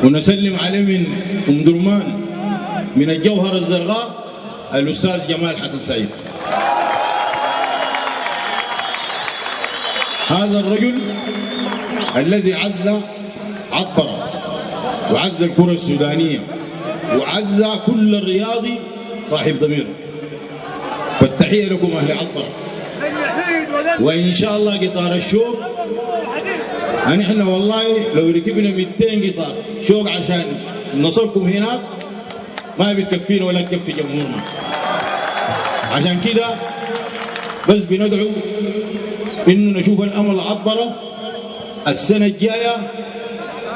ونسلم عليه من أم درمان من الجوهرة الزرقاء الأستاذ جمال حسن سعيد. هذا الرجل الذي عز عطر وعز الكرة السودانية وعز كل الرياضي صاحب ضمير. فالتحية لكم أهل عطر. وإن شاء الله قطار الشوق نحن والله لو ركبنا 200 قطار شوق عشان نصلكم هناك ما بتكفينا ولا تكفي جمهورنا. عشان كده بس بندعو إنه نشوف الأمل عطرة السنة الجاية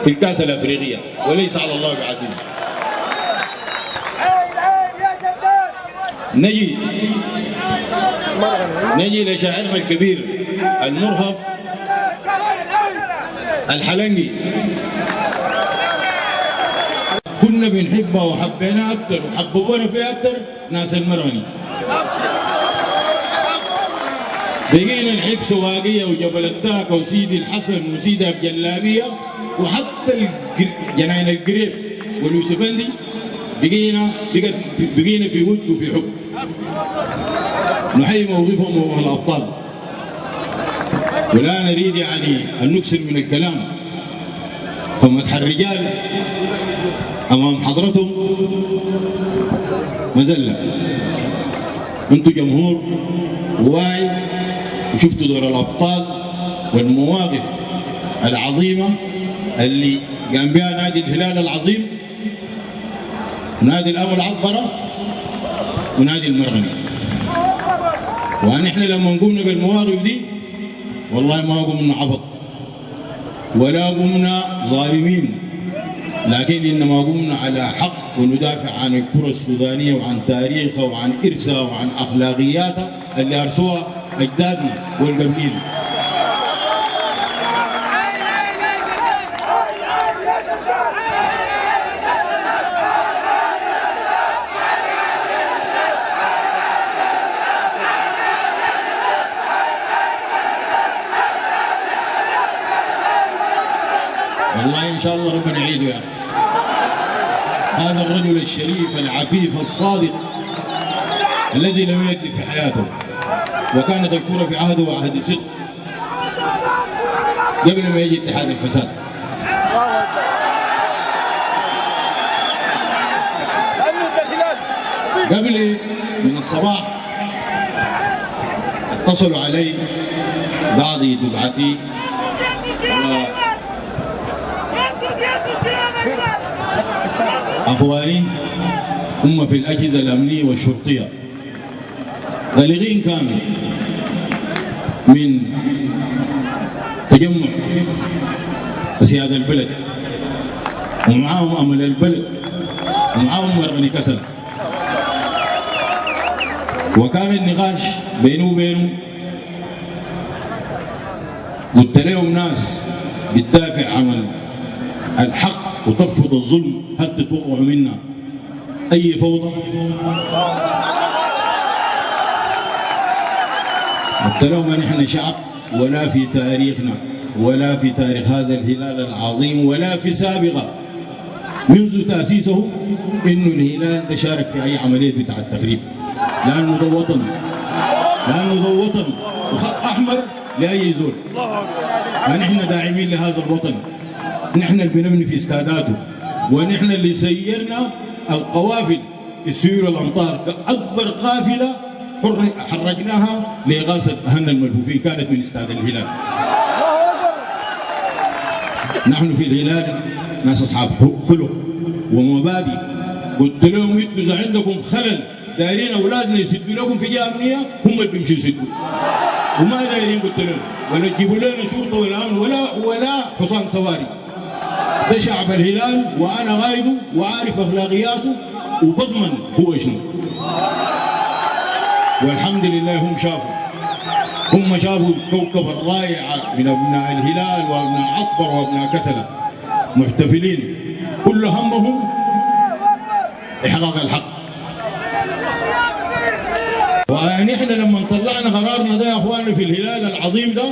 في الكأس الأفريقية وليس على الله بعزيز. نجي لشاعرنا الكبير المرهف الحلنجي. كنا بنحبها وحبيناها أكثر وحببونا فيها أكثر ناس المرغني. بقينا نحب سواقية وجبل التاكة وسيدي الحسن وسيدي الجلابية وحتى جناين القريب واليوسفندي بقينا في ود وفي حب. نحيي موقفهم وهو الأبطال ولا نريد يعني أن نكثر من الكلام. فمدح الرجال أمام حضرتهم مزلة. أنتم جمهور واعي وشفتوا دور الأبطال والمواقف العظيمة اللي قام بها نادي الهلال العظيم ونادي الأمل عطرة ونادي المرغني. ونحن لما قمنا بالمواقف دي والله ما قمنا عبط ولا قمنا ظالمين، لكن إنما قمنا على حق وندافع عن الكرة السودانية وعن تاريخها وعن إرثها وعن أخلاقياتها اللي أرسوها أجدادنا والقبلين. والله إن شاء الله ربنا يعيده يعني. هذا الرجل الشريف العفيف الصادق الذي لم يكذب في حياته وكانت الكرة في عهده وعهد صدق قبل ما يجي اتحاد الفساد. قبل من الصباح اتصلوا علي بعض دفعتي أخواني هم في الأجهزة الأمنية والشرطية بالغين كانوا من تجمع سياد البلد ومعاهم أمل البلد ومعاهم مرغني كسل. وكان النقاش بينه وبينه قلت لهم ناس بتدافع عن الحق وترفض الظلم هل تتوقعوا منا أي فوضى؟ قلت لهم نحن شعب ولا في تاريخنا ولا في تاريخ هذا الهلال العظيم ولا في سابقة منذ تأسيسه إنه الهلال تشارك في أي عملية بتاع التخريب، لأنه ده وطن وخط أحمر لأي زول. ونحن داعمين لهذا الوطن، نحن اللي بنبني في استاداته ونحن اللي سيرنا القوافل السيول الأمطار. أكبر قافلة حرجناها لإغاثة أهلنا الملهوفين كانت من استاد الهلال. نحن في الهلال ناس أصحاب خلق ومبادئ. قلت لهم انتوا إذا عندكم خلل دايرين أولادنا يسدوا لكم في جهة أمنية هم اللي بيمشوا يسدوا وما دايرين. قلت لهم ولا تجيبوا لنا شرطة ولا أمن ولا حصان سواري. ده شعب الهلال وأنا غايده وعارف أخلاقياته وبضمن هو شنو. والحمد لله هم شافوا الكوكب الرائع من أبناء الهلال وأبناء عطبر وأبناء كسلة محتفلين كل همهم إحقاق الحق. ونحن لما طلعنا قرارنا ده يا أخواننا في الهلال العظيم ده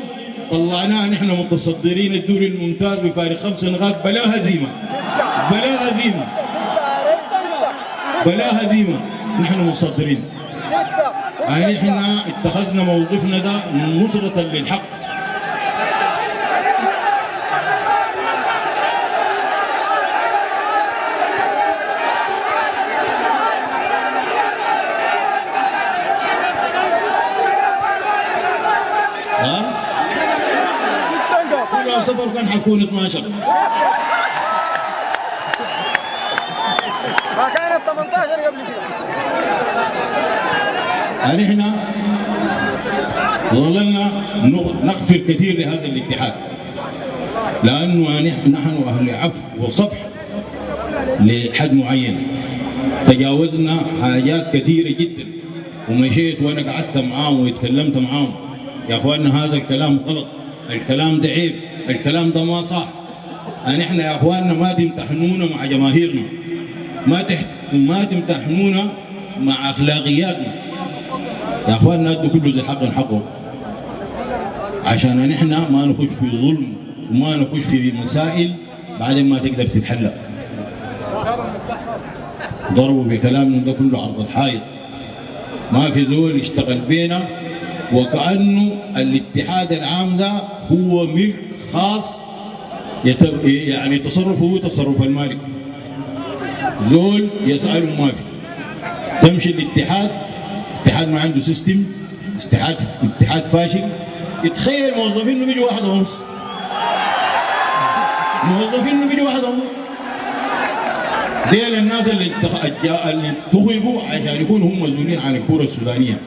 طلعناه نحن متصدرين الدوري الممتاز بفارق 5 نقاط بلا هزيمة هزيمة، بلا هزيمة، نحن مصدرين. يعني احنا اتخذنا موقفنا ده نصرة للحق. كل سفر كان حكون 12 ما كانت 18 قبل كده. يعني احنا ظللنا نغفر كثير لهذا الاتحاد، لانه نحن اهل عفو وصفح لحد معين. تجاوزنا حاجات كثيره جدا، ومشيت وانا قعدت معاهم واتكلمت معاهم، يا اخواننا هذا الكلام غلط، الكلام ده عيب، الكلام ده ما صح. يعني احنا يا اخواننا ما تمتحنونا مع جماهيرنا، ما تمتحنونا مع اخلاقياتنا. يا اخواننا ادوا كل ذي حق حقه، عشان نحن ما نخش في ظلم وما نخش في مسائل بعدين ما تقدر تتحل. ضربوا بكلامنا ده كله عرض الحائط، ما في زول يشتغل بينا، وكأنه الاتحاد العام ده هو ملك خاص، يعني تصرفه هو تصرف المالك. زول يسأله ما في. تمشي الاتحاد ما عنده سيستم، اتحاد فاشل. يتخيل موظفينه بيجوا 1:30، موظفينه بيجوا 1:30. ديل الناس اللي انتخبوا عشان يكونوا هم مسؤولين عن الكرة السودانية.